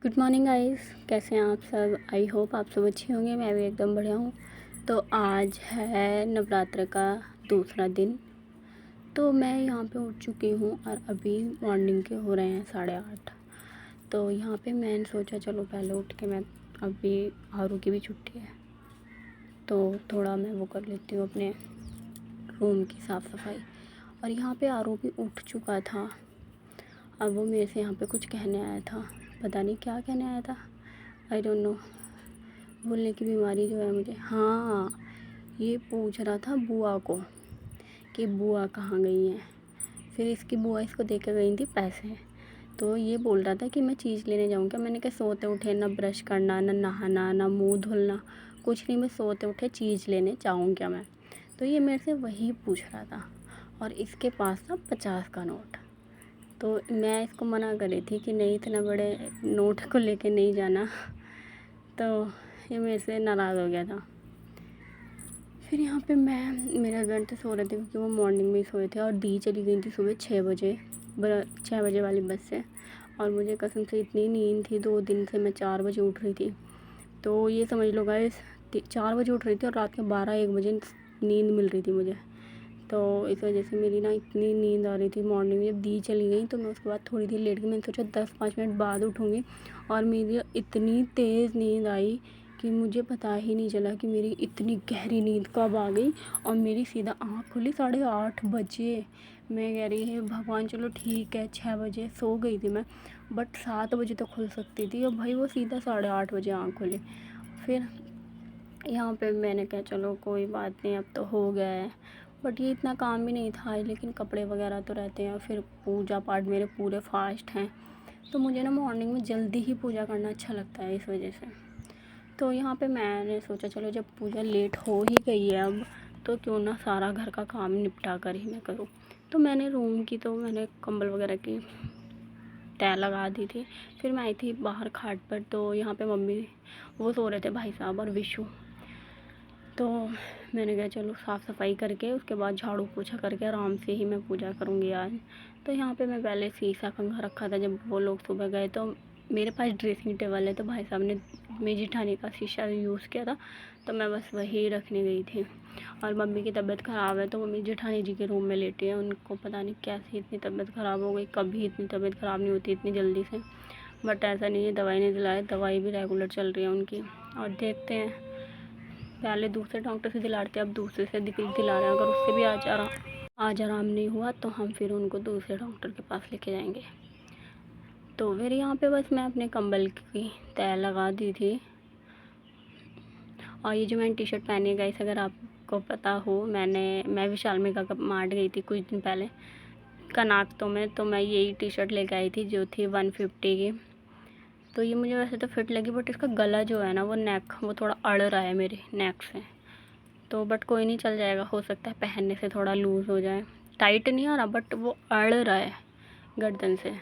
Good morning guys, कैसे हैं आप सब। आई होप आप सब अच्छे होंगे। मैं भी एकदम बढ़िया हूँ। तो आज है नवरात्र का दूसरा दिन। तो मैं यहाँ पे उठ चुकी हूँ और अभी मॉर्निंग के हो रहे हैं 8:30। तो यहाँ पे मैंने सोचा चलो पहले उठ के मैं अभी आरू की भी छुट्टी है तो थोड़ा मैं वो कर लेती हूँ अपने रूम की साफ़ सफाई। और यहाँ पे आरू भी उठ चुका था। अब वो मेरे से यहाँ पे कुछ कहने आया था, पता नहीं क्या कहने आया था, आई डोंट नो। बोलने की बीमारी जो है मुझे, हाँ, ये पूछ रहा था बुआ को कि बुआ कहाँ गई हैं। फिर इसकी बुआ इसको दे के गई थी पैसे। तो ये बोल रहा था कि मैं चीज़ लेने जाऊँ क्या। मैंने कहा सोते उठे ना ब्रश करना, ना नहाना, ना मुंह धुलना, कुछ नहीं, मैं सोते उठे चीज़ लेने जाऊँ क्या मैं। तो ये मेरे से वही पूछ रहा था और इसके पास था 50 का नोट। तो मैं इसको मना कर रही थी कि नहीं, इतना बड़े नोट को लेके नहीं जाना। तो ये मेरे से नाराज़ हो गया था। फिर यहाँ पे मेरे हस्बैंड तो सो रहे थे क्योंकि वो मॉर्निंग में ही सोए थे और दी चली गई थी सुबह 6 बजे 6 बजे वाली बस से। और मुझे कसम से इतनी नींद थी, 2 दिन से मैं 4 बजे उठ रही थी। तो ये समझ लो गाइस, 4 बजे उठ रही थी और रात के 12-1 बजे नींद मिल रही थी मुझे। तो इस वजह से मेरी ना इतनी नींद आ रही थी। मॉर्निंग में जब दी चली गई तो मैं उसके बाद थोड़ी देर लेट गई। मैंने सोचा 10-5 मिनट बाद उठूँगी और मेरी इतनी तेज़ नींद आई कि मुझे पता ही नहीं चला कि मेरी इतनी गहरी नींद कब आ गई। और मेरी सीधा आँख खुली 8:30 बजे। मैं कह रही है भगवान, चलो ठीक है 6 बजे सो गई थी मैं, बट 7 बजे तो खुल सकती थी और भाई वो सीधा 8:30 बजे आँख खुली। फिर यहाँ पे मैंने कहा चलो कोई बात नहीं, अब तो हो गया है। बट ये इतना काम भी नहीं था, लेकिन कपड़े वगैरह तो रहते हैं। फिर पूजा पाठ मेरे पूरे फास्ट हैं, तो मुझे ना मॉर्निंग में जल्दी ही पूजा करना अच्छा लगता है, इस वजह से। तो यहाँ पे मैंने सोचा चलो जब पूजा लेट हो ही गई है अब, तो क्यों ना सारा घर का काम निपटा कर ही मैं करूँ। तो मैंने रूम की तो मैंने कंबल वगैरह की तय लगा दी थी। फिर मैं आई थी बाहर खाट पर, तो यहाँ पे मम्मी वो सो रहे थे, भाई साहब और विशु। तो मैंने कहा चलो साफ़ सफाई करके उसके बाद झाड़ू पोछा करके आराम से ही मैं पूजा करूँगी आज। तो यहाँ पे मैं पहले शीशा कंघा रखा था। जब वो लोग सुबह गए तो मेरे पास ड्रेसिंग टेबल है, तो भाई साहब ने मेरी जेठानी का शीशा यूज़ किया था, तो मैं बस वही रखने गई थी। और मम्मी की तबीयत ख़राब है, तो मम्मी जेठानी जी के रूम में लेटी है। उनको पता नहीं कैसे इतनी तबीयत ख़राब हो गई, कभी इतनी तबीयत ख़राब नहीं होती इतनी जल्दी से। बट ऐसा नहीं है, दवाई नहीं दिलाई, दवाई भी रेगुलर चल रही है उनकी। और देखते हैं, पहले दूसरे डॉक्टर से दिला रहे थे, अब दूसरे से दिला रहे हैं। अगर उससे भी आज आराम नहीं हुआ तो हम फिर उनको दूसरे डॉक्टर के पास लेके जाएंगे। तो फिर यहाँ पे बस मैं अपने कंबल की तय लगा दी थी। और ये जो मैंने टी शर्ट पहनी है गाइस, अगर आपको पता हो, मैं विशाल मेगा मार्ट गई थी कुछ दिन पहले कनाकतो में, तो मैं यही टी शर्ट लेके आई थी जो थी 150 की। तो ये मुझे वैसे तो फिट लगी, बट इसका गला जो है ना, वो थोड़ा अड़ रहा है मेरे नेक से। तो बट कोई नहीं, चल जाएगा, हो सकता है पहनने से थोड़ा लूज़ हो जाए। टाइट नहीं आ रहा, बट वो अड़ रहा है गर्दन से।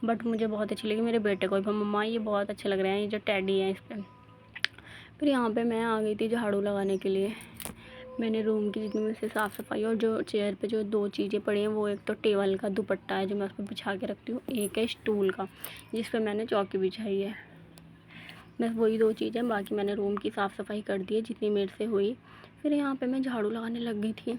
बट मुझे बहुत अच्छी लगी। मेरे बेटे को भी, मम्मा ये बहुत अच्छे लग रहे हैं, ये जो टेडी है इस पर। फिर यहाँ पे मैं आ गई थी झाड़ू लगाने के लिए। मैंने रूम की जितनी मुझसे साफ़ सफाई, और जो चेयर पे जो 2 चीज़ें पड़ी हैं, वो एक तो टेबल का दुपट्टा है जो मैं उस पर बिछा के रखती हूँ, एक है स्टूल का जिस पर मैंने चौकी बिछाई है। बस वही 2 चीज़ें, बाकी मैंने रूम की साफ़ सफाई कर दी है जितनी मेरे से हुई। फिर यहाँ पे मैं झाड़ू लगाने लग गई थी।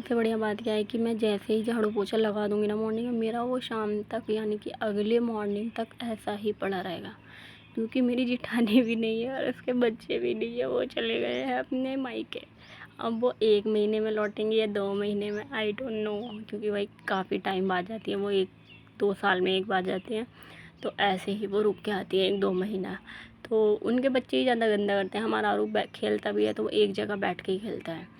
सबसे बढ़िया बात क्या है कि मैं जैसे ही झाड़ू पोछा लगा दूँगी ना मॉर्निंग में, मेरा वो शाम तक यानी कि अगले मॉर्निंग तक ऐसा ही पड़ा रहेगा। क्योंकि मेरी जेठानी भी नहीं है और उसके बच्चे भी नहीं है, वो चले गए हैं अपने मायके। अब वो 1 महीने में लौटेंगे या 2 महीने में, आई डोंट नो, क्योंकि भाई काफ़ी टाइम बाद जाती है वो, 1-2 साल में एक बार जाती हैं। तो ऐसे ही वो रुक के आती है 1-2 महीना। तो उनके बच्चे ही ज़्यादा गंदा करते हैं। हमारा आरू खेलता भी है तो वो एक जगह बैठ के ही खेलता है।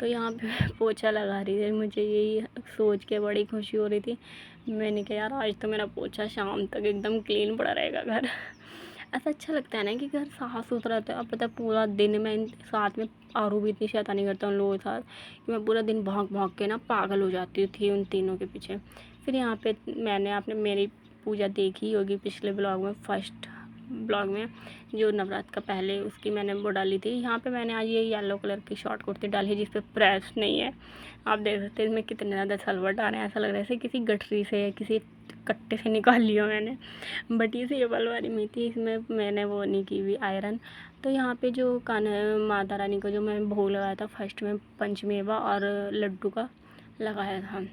तो यहाँ पे मैं पोछा लगा रही थी, मुझे यही सोच के बड़ी खुशी हो रही थी। मैंने कहा यार आज तो मेरा पोछा शाम तक एकदम क्लीन पड़ा रहेगा घर। ऐसा अच्छा लगता है ना कि घर साफ़ सुथरा रहता है। अब पता है पूरा दिन मैं साथ में आरू भी इतनी शैतानी करता उन लोगों के साथ कि मैं पूरा दिन भाग के ना पागल हो जाती थी उन तीनों के पीछे। फिर यहाँ पे मैंने आपने मेरी पूजा देखी होगी पिछले ब्लॉग में, फर्स्ट ब्लॉग में, जो नवरात्र का पहले उसकी मैंने वो डाली थी। यहाँ पे मैंने आज ये येलो कलर की शॉर्ट कुर्ती डाली है जिस पे प्रेस नहीं है। आप देख सकते हैं इसमें कितने ज़्यादा सलवट आ रहे हैं, ऐसा लग रहा है जैसे किसी गठरी से किसी कट्टे से निकाल लिया मैंने। बट ये सेबल वाली में थी, इसमें मैंने वो नहीं की हुई आयरन। तो यहाँ पे जो कान्हा माता रानी को जो मैं भोग लगाया था फर्स्ट में, पंचमेवा और लड्डू का लगाया था।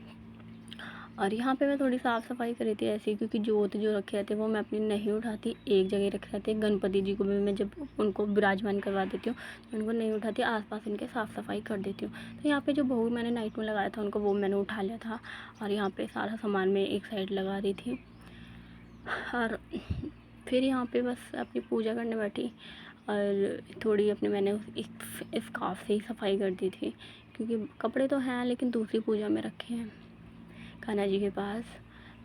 और यहाँ पे मैं थोड़ी साफ़ सफाई करी थी ऐसे ही, क्योंकि जोत जो रखे रहते हैं वो मैं अपनी नहीं उठाती, एक जगह रखे रहते हैं। गणपति जी को भी मैं जब उनको विराजमान करवा देती हूँ तो उनको नहीं उठाती, आसपास इनके साफ़ सफाई कर देती हूँ। तो यहाँ पे जो भोग मैंने नाइट में लगाया था उनको वो मैंने उठा लिया था और यहाँ पे सारा सामान मैं एक साइड लगा रही थी। और फिर यहाँ पे बस अपनी पूजा करने बैठी और थोड़ी अपने मैंने स्कार्फ से ही सफाई कर दी थी, क्योंकि कपड़े तो हैं लेकिन दूसरी पूजा में रखे हैं कान्हा जी के पास।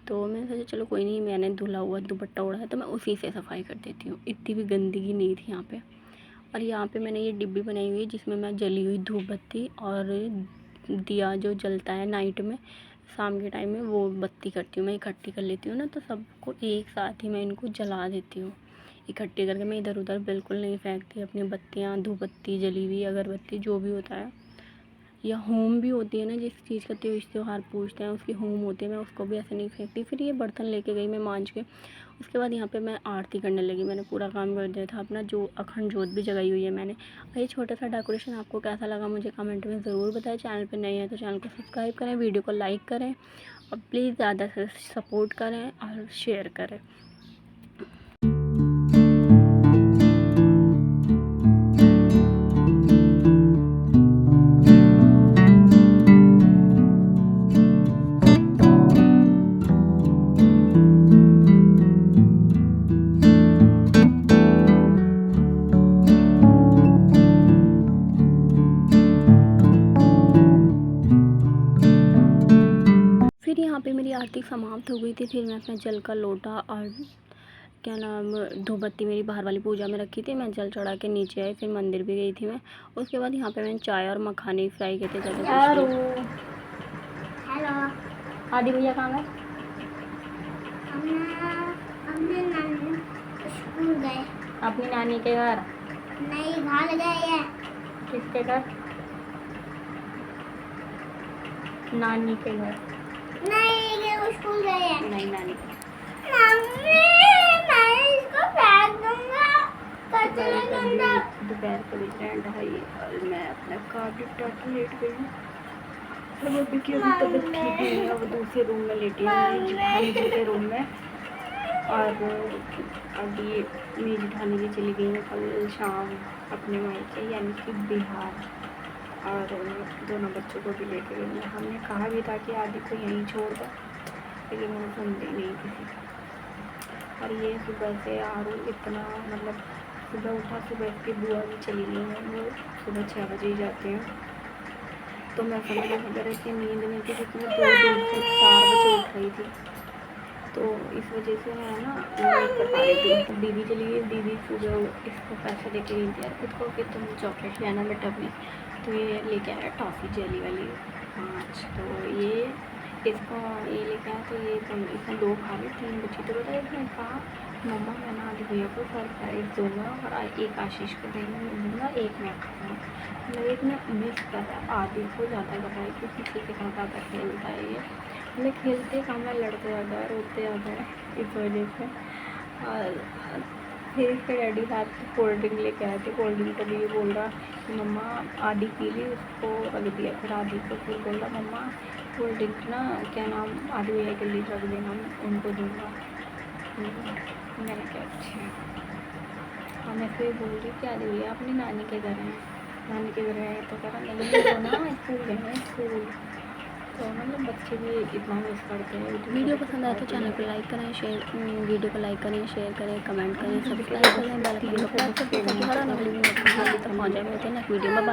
तो मैंने सोचा चलो कोई नहीं, मैंने धुला हुआ दुपट्टा ओढ़ा है तो मैं उसी से सफाई कर देती हूँ। इतनी भी गंदगी नहीं थी यहाँ पे। और यहाँ पे मैंने ये डिब्बी बनाई हुई है जिसमें मैं जली हुई धूप बत्ती और दिया जो जलता है नाइट में शाम के टाइम में, वो बत्ती करती हूँ मैं, इकट्ठी कर लेती हूँ ना, तो सबको एक साथ ही मैं इनको जला देती हूँ। इकट्ठी करके मैं इधर उधर बिल्कुल नहीं फेंकती अपनी बत्तियाँ, धूप बत्ती, जली हुई अगरबत्ती, जो भी होता है। या होम भी होती है ना, जिस चीज़ का त्योहार पूछते हैं उसकी होम होती है, मैं उसको भी ऐसे नहीं फेंकती। फिर ये बर्तन लेके गई मैं मांज के। उसके बाद यहाँ पे मैं आरती करने लगी। मैंने पूरा काम कर दिया था अपना, जो अखंड जोत भी जगाई हुई है मैंने। और ये छोटा सा डेकोरेशन आपको कैसा लगा मुझे कमेंट में ज़रूर बताएं। चैनल पर नए हैं तो चैनल को सब्सक्राइब करें, वीडियो को लाइक करें और प्लीज़ ज़्यादा से सपोर्ट करें और शेयर करें। फिर यहाँ पे मेरी आरती समाप्त हो गई थी। फिर मैं अपना जल का लोटा और क्या नाम धूप बत्ती मेरी बाहर वाली पूजा में रखी थी, मैं जल चढ़ा के नीचे आई। फिर मंदिर भी गई थी मैं। उसके बाद यहाँ पे मैंने चाय और मखाने फ्राई किए थे। ज़्यादा हेलो आदि भैया कहाँ है? स्कूल गए। अपनी नानी के घर? नहीं, घर गए हैं। किसके घर? नानी के घर? नहीं, वो स्कूल गए हैं। नहीं, नानी के। मम्मी, मैं इसको फेंक दूंगा। कचरा गंदा। दोपहर का भी ट्रेंड है ये, और मैं अपना काफी लेट गई हूँ। सब अभी की अभी तबीयत ठीक नहीं है, वो दूसरे रूम में लेटी है मेरी जेठानी जी के रूम में। और अभी मेरी जेठानी जी चली गई है कल शाम अपने मायके यानी कि बिहार, और दोनों बच्चों को भी लेके गई है। हमने कहा भी था कि आदि को यहीं छोड़ दो, लेकिन वो सुनते नहीं किसी। और ये सुबह से आरू इतना मतलब सुबह उठा, सुबह इसकी बुआ भी चली गई है, वो सुबह 6 बजे ही जाते हैं। तो मैं समझ अगर ऐसी नींद में थी जिसमें 2 दिन से 4 बजे उठ रही थी, तो इस वजह से मैं ना नहीं कर पा रही थी। तो दीदी चली गई, दीदी सुबह इसको पैसे देके गई थी यार खुद को कि तुम चॉकलेट लेना बेटा अपनी। तो ये लेके आया टॉफ़ी जेली वाली 5, तो ये इसको ये लेके आया। तो ये इसने 2 खा ली, 3 बची। तो बताया इसने कहा मम्मा मैं ना आदि भैया को सरप्राइज़ दूँगा और एक आशीष को दूँगा, एक मैं खाऊँगा। मतलब एक ना मिस कर रहा है, आदि को ज़्यादा कर रहा है क्योंकि किसी के साथ ज़्यादा खेलता है ये। हमें खेलते कम है, लड़ते ज़्यादा है, रोते ज़्यादा है, इस वजह से। और फिर इसके डैडी साहब कोल्ड ड्रिंक लेके आए थे। कोल्ड ड्रिंक को भी ये बोल रहा कि मम्मा आधी पी ली, उसको रख दिया फिर आधी को, फिर बोल रहा मम्मा कोल्ड ड्रिंक ना क्या नाम आधी भैया के लिए रख देना, उनको दूँगा। मैंने कहा अच्छा। हाँ मैं फिर बोल रही कि आधी भैया अपनी नानी के घर हैं, नानी के घर है तो कह रहा नहीं वो ना स्कूल गए हैं स्कूल। तो मतलब बच्चे भी इतना मिस करते हैं। वीडियो पसंद आए तो चैनल को लाइक करें, शेयर वीडियो को लाइक करें, शेयर करें, कमेंट करें, सब्सक्राइब करें, बेल आइकन को प्रेस करके ताकि हर आने वाली नोटिफिकेशन तक पहुंच जाए। मिलते हैं नेक्स्ट वीडियो में। बाय।